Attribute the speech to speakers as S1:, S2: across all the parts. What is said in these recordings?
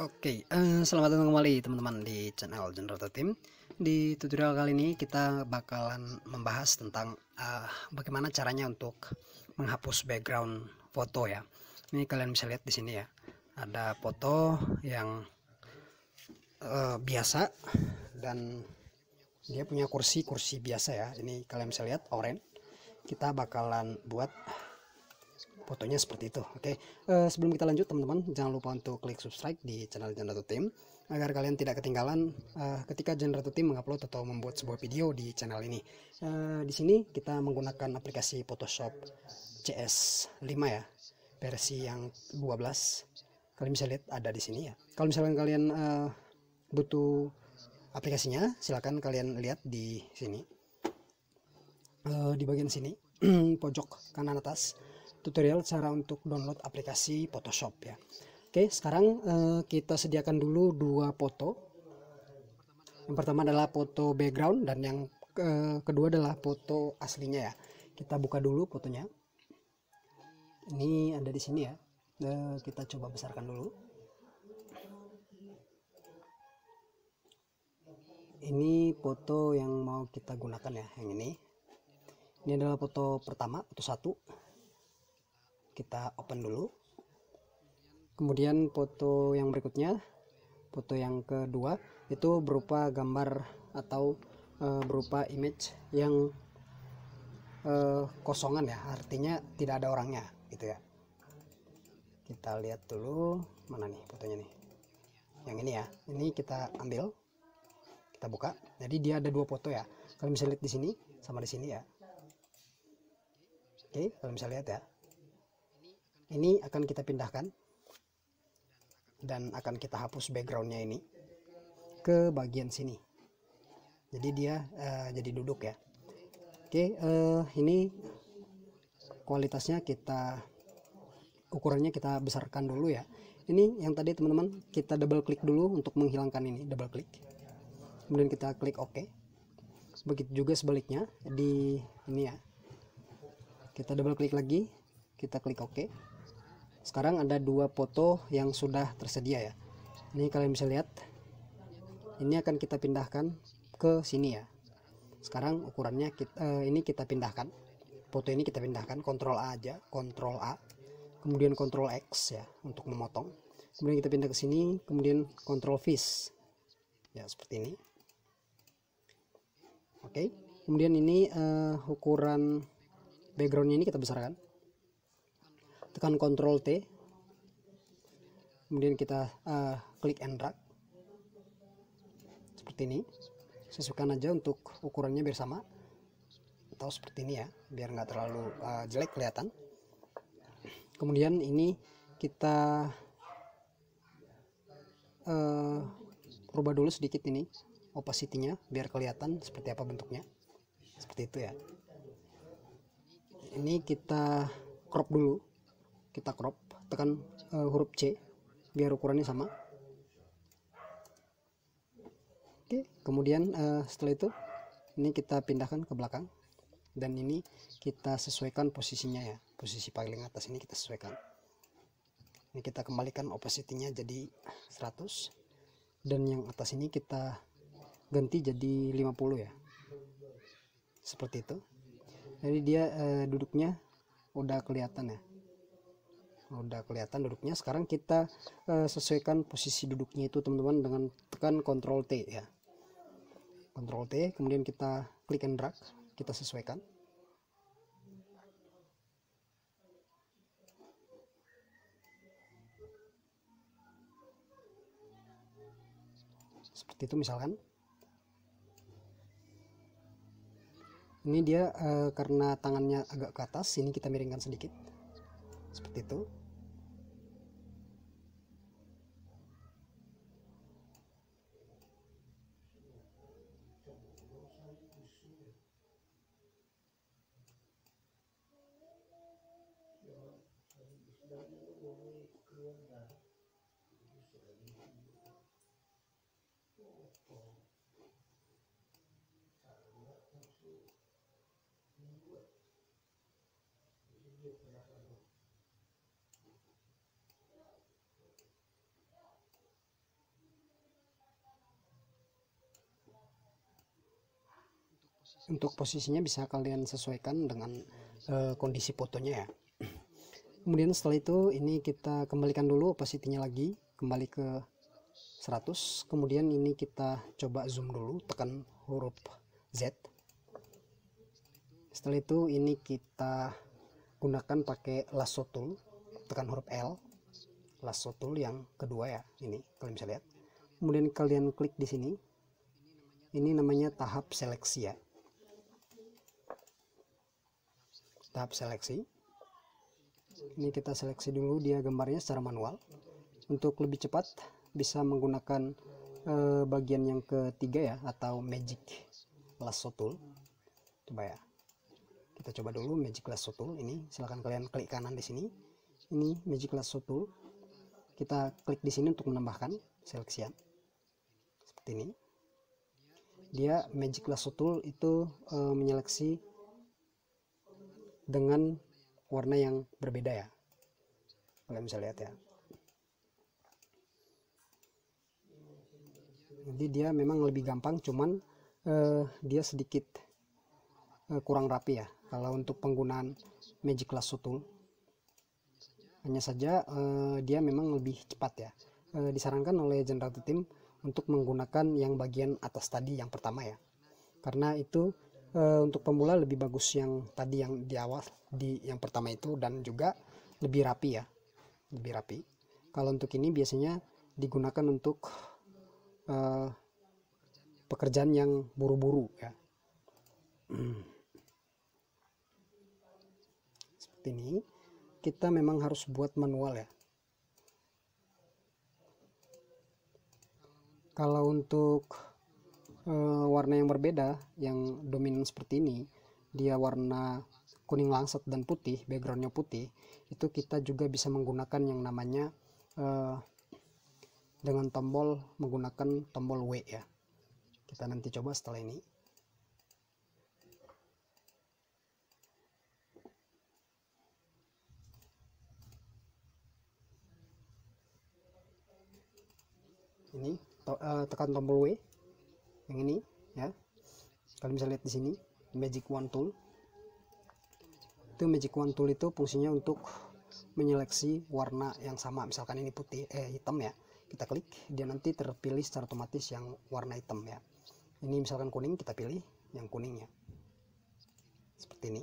S1: Oke, selamat datang kembali teman-teman di channel Generator Team. Di tutorial kali ini kita bakalan membahas tentang bagaimana caranya untuk menghapus background foto ya. Ini kalian bisa lihat di sini ya. Ada foto yang biasa dan dia punya kursi biasa ya. Ini kalian bisa lihat orange. Kita bakalan buat fotonya seperti itu. Oke, sebelum kita lanjut teman-teman, jangan lupa untuk klik subscribe di channel Generator Team agar kalian tidak ketinggalan ketika Generator Team mengupload atau membuat sebuah video di channel ini. Di sini kita menggunakan aplikasi Photoshop CS5 ya, versi yang 12. Kalian bisa lihat ada di sini ya. Kalau misalkan kalian butuh aplikasinya, silakan kalian lihat di sini, di bagian sini pojok kanan atas, tutorial cara untuk download aplikasi Photoshop ya. Oke, sekarang kita sediakan dulu dua foto. Yang pertama adalah foto background dan yang kedua adalah foto aslinya ya. Kita buka dulu fotonya. Ini ada di sini ya. Kita coba besarkan dulu. Ini foto yang mau kita gunakan ya, yang ini. Ini adalah foto pertama, foto 1. Kita open dulu. Kemudian foto yang berikutnya, foto yang kedua itu berupa gambar atau berupa image yang kosongan ya, artinya tidak ada orangnya gitu ya. Kita lihat dulu mana nih fotonya nih, yang ini ya. Ini kita ambil, kita buka. Jadi dia ada dua foto ya, kalian bisa lihat di sini sama di sini ya. Oke, kalian bisa lihat ya. Ini akan kita pindahkan dan akan kita hapus backgroundnya ini ke bagian sini. Jadi dia jadi duduk ya. Oke, ini kualitasnya ukurannya kita besarkan dulu ya. Ini yang tadi teman-teman, kita double klik dulu untuk menghilangkan ini, double klik. Kemudian kita klik OK. Begitu juga sebaliknya di ini ya. Kita double klik lagi, kita klik OK. Sekarang ada dua foto yang sudah tersedia ya. Ini kalian bisa lihat. Ini akan kita pindahkan ke sini ya. Sekarang ukurannya ini kita pindahkan. Foto ini kita pindahkan, Ctrl A aja, Ctrl A. Kemudian Ctrl X ya untuk memotong. Kemudian kita pindah ke sini, kemudian Ctrl V. Ya, seperti ini. Oke. Kemudian ini ukuran backgroundnya ini kita besarkan. Tekan Ctrl T, kemudian kita klik and drag seperti ini. Sesuaikan aja untuk ukurannya biar sama, atau seperti ini ya, biar nggak terlalu jelek kelihatan. Kemudian ini kita rubah dulu sedikit ini opacity-nya biar kelihatan seperti apa bentuknya, seperti itu ya. Ini kita crop dulu. Kita crop, tekan huruf C biar ukurannya sama. Oke, kemudian setelah itu ini kita pindahkan ke belakang dan ini kita sesuaikan posisinya ya. Posisi paling atas ini kita sesuaikan. Ini kita kembalikan opacity-nya jadi 100 dan yang atas ini kita ganti jadi 50 ya. Seperti itu. Jadi dia duduknya udah kelihatan ya. Udah kelihatan duduknya. Sekarang kita sesuaikan posisi duduknya itu teman-teman dengan tekan Ctrl T ya. Ctrl T, kemudian kita klik and drag, kita sesuaikan. Seperti itu misalkan. Ini dia karena tangannya agak ke atas, ini kita miringkan sedikit. Seperti itu. Untuk posisinya bisa kalian sesuaikan dengan kondisi fotonya ya. Kemudian setelah itu ini kita kembalikan dulu opacity-nya lagi, kembali ke 100. Kemudian ini kita coba zoom dulu, tekan huruf Z. Setelah itu ini kita gunakan pakai lasso tool, tekan huruf L, lasso tool yang kedua ya, ini kalian bisa lihat. Kemudian kalian klik di sini, ini namanya tahap seleksi ya, tahap seleksi. Ini kita seleksi dulu dia gambarnya secara manual. Untuk lebih cepat bisa menggunakan bagian yang ketiga ya, atau magic lasso tool. Coba ya, kita coba dulu magic lasso tool ini. Silahkan kalian klik kanan di sini, ini magic lasso tool. Kita klik di sini untuk menambahkan seleksian seperti ini. Dia magic lasso tool itu menyeleksi dengan warna yang berbeda ya, kalian bisa lihat ya. Jadi dia memang lebih gampang, cuman dia sedikit kurang rapi ya kalau untuk penggunaan magic lasso tool. Hanya saja dia memang lebih cepat ya. Disarankan oleh generator team untuk menggunakan yang bagian atas tadi yang pertama ya, karena itu untuk pemula lebih bagus yang tadi yang di awal, di yang pertama itu, dan juga lebih rapi ya, lebih rapi. Kalau untuk ini biasanya digunakan untuk pekerjaan yang buru-buru ya. Seperti ini, kita memang harus buat manual ya. Kalau untuk warna yang berbeda, yang dominan seperti ini, dia warna kuning langsat dan putih, backgroundnya putih, itu kita juga bisa menggunakan yang namanya dengan tombol, menggunakan tombol W ya. Kita nanti coba setelah ini. Ini tekan tombol W yang ini ya. Kalian bisa lihat di sini magic wand tool. Itu magic wand tool itu fungsinya untuk menyeleksi warna yang sama. Misalkan ini putih hitam ya, kita klik, dia nanti terpilih secara otomatis yang warna hitam ya. Ini misalkan kuning, kita pilih yang kuning ya, seperti ini.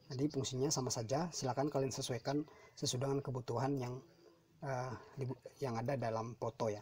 S1: Jadi fungsinya sama saja, silakan kalian sesuaikan sesuai dengan kebutuhan yang ada dalam foto ya.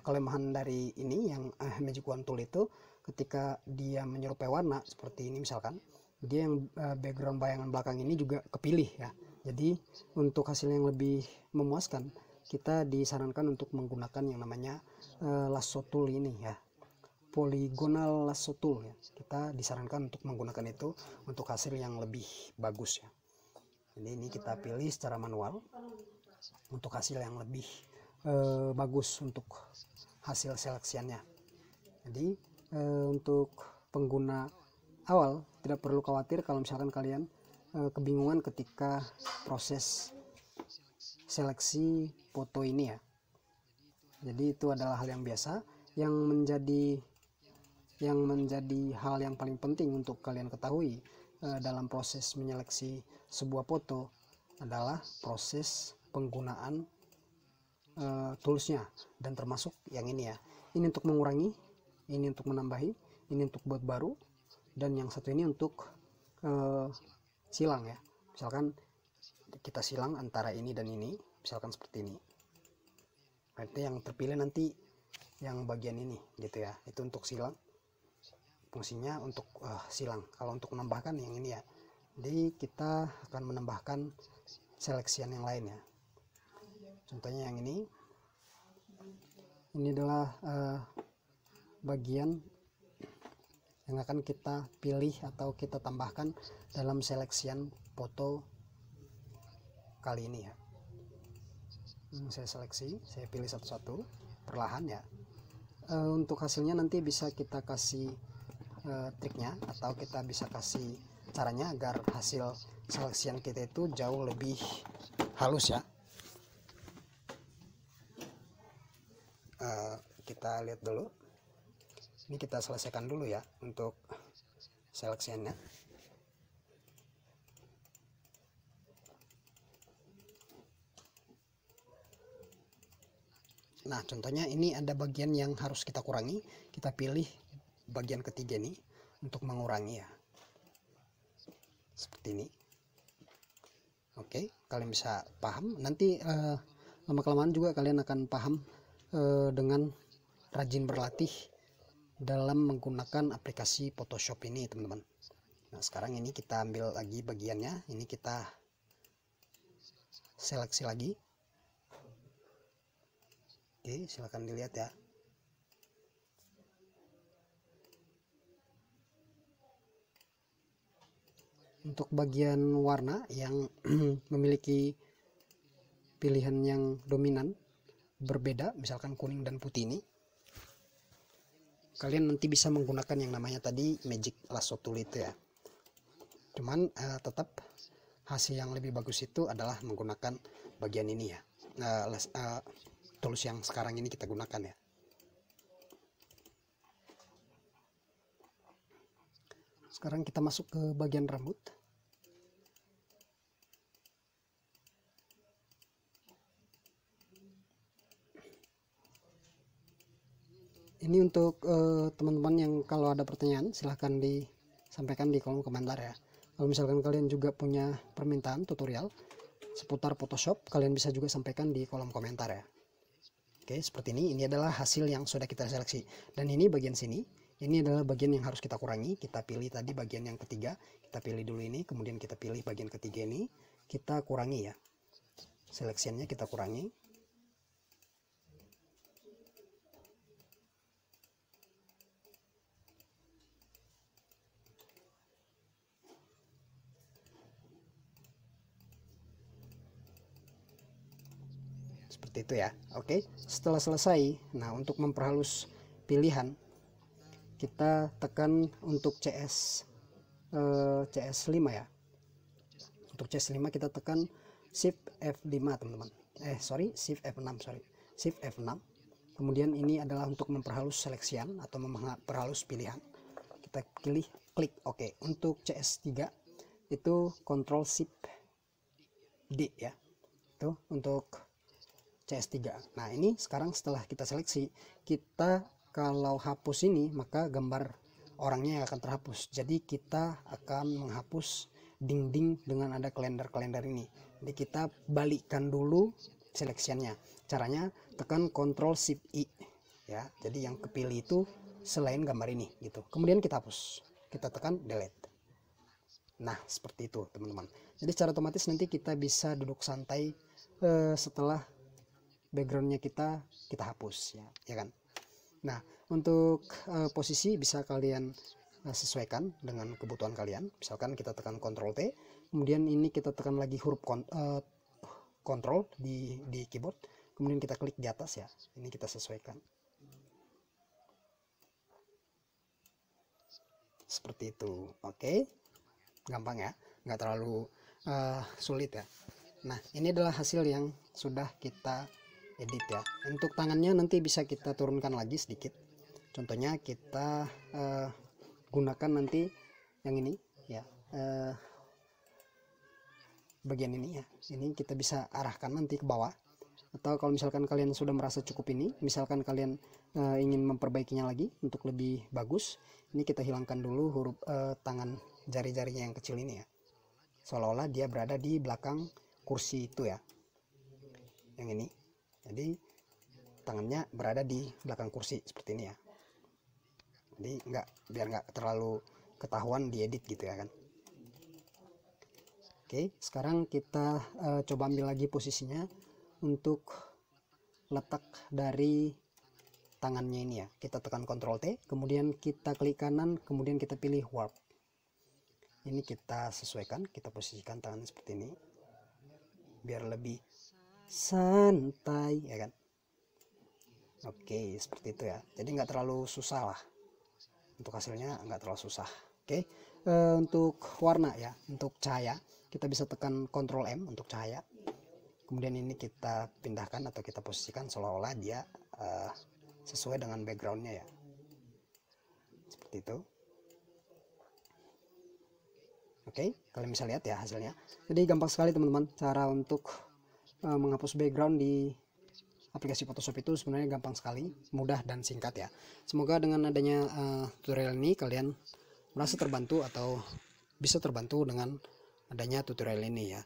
S1: Kelemahan dari ini yang magic wand tool itu, ketika dia menyerupai warna seperti ini, misalkan dia yang background bayangan belakang ini juga kepilih ya. Jadi untuk hasil yang lebih memuaskan, kita disarankan untuk menggunakan yang namanya lasso tool ini ya, polygonal lasso tool ya. Kita disarankan untuk menggunakan itu untuk hasil yang lebih bagus ya. Jadi ini kita pilih secara manual untuk hasil yang lebih bagus untuk hasil seleksiannya. Jadi untuk pengguna awal tidak perlu khawatir kalau misalkan kalian kebingungan ketika proses seleksi foto ini ya. Jadi itu adalah hal yang biasa. Yang menjadi hal yang paling penting untuk kalian ketahui dalam proses menyeleksi sebuah foto adalah proses penggunaan toolsnya, dan termasuk yang ini ya. Ini untuk mengurangi, ini untuk menambahi, ini untuk buat baru, dan yang satu ini untuk silang ya. Misalkan kita silang antara ini dan ini, misalkan seperti ini. Berarti yang terpilih nanti yang bagian ini gitu ya. Itu untuk silang. Fungsinya untuk silang. Kalau untuk menambahkan yang ini ya. Jadi kita akan menambahkan seleksian yang lain ya. Contohnya yang ini adalah bagian yang akan kita pilih atau kita tambahkan dalam seleksian foto kali ini ya. Saya seleksi, saya pilih satu-satu perlahan ya. Untuk hasilnya nanti bisa kita kasih triknya, atau kita bisa kasih caranya agar hasil seleksian kita itu jauh lebih halus ya. Kita lihat dulu. Ini kita selesaikan dulu ya untuk seleksiannya. Nah, contohnya ini ada bagian yang harus kita kurangi. Kita pilih bagian ketiga nih untuk mengurangi ya. Seperti ini. Oke, kalian bisa paham. Nanti lama-kelamaan juga kalian akan paham dengan rajin berlatih dalam menggunakan aplikasi Photoshop ini, teman-teman. Nah, sekarang ini kita ambil lagi bagiannya. Ini kita seleksi lagi. Oke, silahkan dilihat ya. Untuk bagian warna yang memiliki pilihan yang dominan berbeda, misalkan kuning dan putih ini, kalian nanti bisa menggunakan yang namanya tadi Magic Lasso Tool itu ya. Cuman tetap hasil yang lebih bagus itu adalah menggunakan bagian ini ya, tools yang sekarang ini kita gunakan ya. Sekarang kita masuk ke bagian rambut. Ini untuk teman-teman yang kalau ada pertanyaan silahkan disampaikan di kolom komentar ya. Kalau misalkan kalian juga punya permintaan tutorial seputar Photoshop, kalian bisa juga sampaikan di kolom komentar ya. Oke, seperti ini. Ini adalah hasil yang sudah kita seleksi. Dan ini bagian sini, ini adalah bagian yang harus kita kurangi. Kita pilih tadi bagian yang ketiga, kita pilih dulu ini, kemudian kita pilih bagian ketiga ini, kita kurangi ya. Seleksiannya kita kurangi. Seperti itu ya. Oke, setelah selesai, nah untuk memperhalus pilihan kita tekan untuk CS5 ya. Untuk CS5 kita tekan Shift F5 teman-teman. Shift F6, Shift F6. Kemudian ini adalah untuk memperhalus seleksian atau memperhalus pilihan. Kita pilih klik OK. Untuk CS3 itu Ctrl Shift D ya. Itu untuk CS3. Nah, ini sekarang setelah kita seleksi, kita kalau hapus ini maka gambar orangnya akan terhapus. Jadi kita akan menghapus dinding dengan ada kalender-kalender ini. Jadi kita balikkan dulu seleksiannya. Caranya tekan Ctrl Shift I ya. Jadi yang kepilih itu selain gambar ini gitu. Kemudian kita hapus. Kita tekan delete. Nah, seperti itu teman-teman. Jadi secara otomatis nanti kita bisa duduk santai setelah backgroundnya kita hapus ya kan. Nah, untuk posisi bisa kalian sesuaikan dengan kebutuhan kalian. Misalkan kita tekan Ctrl T, kemudian ini kita tekan lagi huruf Ctrl di keyboard, kemudian kita klik di atas ya. Ini kita sesuaikan seperti itu. Oke, gampang ya, nggak terlalu sulit ya. Nah, ini adalah hasil yang sudah kita edit ya. Untuk tangannya nanti bisa kita turunkan lagi sedikit. Contohnya kita gunakan nanti yang ini ya, bagian ini ya. Ini kita bisa arahkan nanti ke bawah. Atau kalau misalkan kalian sudah merasa cukup ini, misalkan kalian ingin memperbaikinya lagi untuk lebih bagus, ini kita hilangkan dulu huruf tangan jari-jarinya yang kecil ini ya. Seolah-olah dia berada di belakang kursi itu ya. Yang ini. Jadi tangannya berada di belakang kursi seperti ini ya. Jadi biar nggak terlalu ketahuan diedit gitu ya kan. Oke, sekarang kita coba ambil lagi posisinya untuk letak dari tangannya ini ya. Kita tekan Ctrl T, kemudian kita klik kanan, kemudian kita pilih warp. Ini kita sesuaikan, kita posisikan tangannya seperti ini biar lebih santai ya kan. Oke, seperti itu ya. Jadi nggak terlalu susah lah, untuk hasilnya nggak terlalu susah. Oke, untuk warna ya, untuk cahaya kita bisa tekan Ctrl M untuk cahaya, kemudian ini kita pindahkan atau kita posisikan seolah-olah dia sesuai dengan backgroundnya ya. seperti itu. Oke, kalian bisa lihat ya hasilnya. Jadi gampang sekali teman-teman cara untuk menghapus background di aplikasi Photoshop itu sebenarnya gampang sekali, mudah dan singkat ya. Semoga dengan adanya tutorial ini kalian merasa terbantu atau bisa terbantu dengan adanya tutorial ini ya.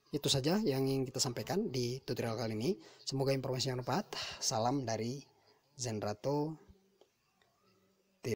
S1: Itu saja yang ingin kita sampaikan di tutorial kali ini. Semoga informasi yang bermanfaat. Salam dari Zenrato